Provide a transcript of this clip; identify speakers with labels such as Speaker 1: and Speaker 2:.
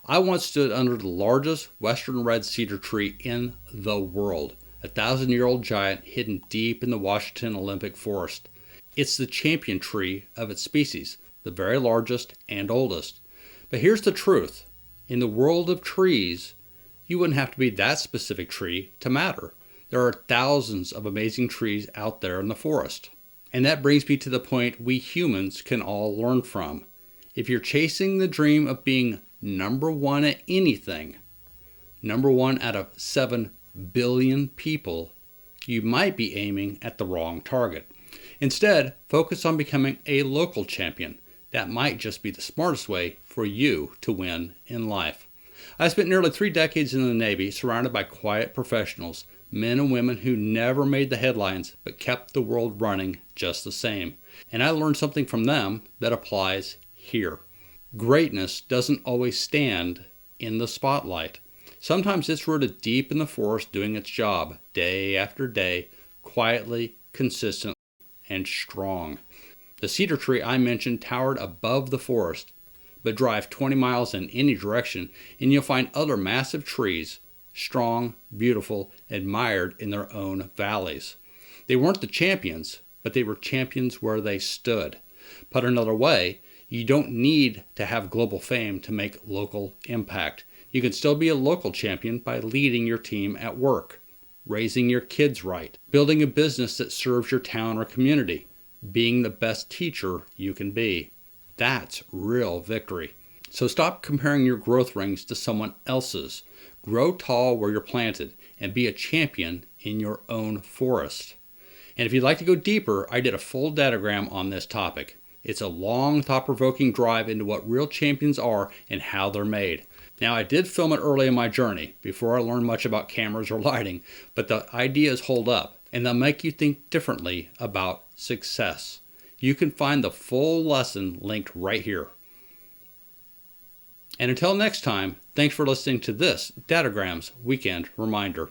Speaker 1: I once stood under the largest Western Red Cedar tree in the world, a 1,000-year-old giant hidden deep in the Washington Olympic Forest. It's the champion tree of its species, the very largest and oldest. But here's the truth. In the world of trees, you wouldn't have to be that specific tree to matter. There are thousands of amazing trees out there in the forest. And that brings me to the point we humans can all learn from. If you're chasing the dream of being number one at anything, number one out of 7 billion people, you might be aiming at the wrong target. Instead, focus on becoming a local champion. That might just be the smartest way for you to win in life. I spent nearly 3 decades in the Navy surrounded by quiet professionals, men and women who never made the headlines but kept the world running just the same. And I learned something from them that applies here. Greatness doesn't always stand in the spotlight. Sometimes it's rooted deep in the forest doing its job, day after day, quietly, consistently, and strong. The cedar tree I mentioned towered above the forest, but drive 20 miles in any direction and you'll find other massive trees, strong, beautiful, admired in their own valleys. They weren't the champions, but they were champions where they stood. Put another way, you don't need to have global fame to make local impact. You can still be a local champion by leading your team at work, raising your kids right, building a business that serves your town or community, being the best teacher you can be. That's real victory. So stop comparing your growth rings to someone else's. Grow tall where you're planted and be a champion in your own forest. And if you'd like to go deeper, I did a full datagram on this topic. It's a long, thought-provoking drive into what real champions are and how they're made. Now, I did film it early in my journey, before I learned much about cameras or lighting, but the ideas hold up, and they'll make you think differently about success. You can find the full lesson linked right here. And until next time, thanks for listening to this Dadograms Weekend Reminder.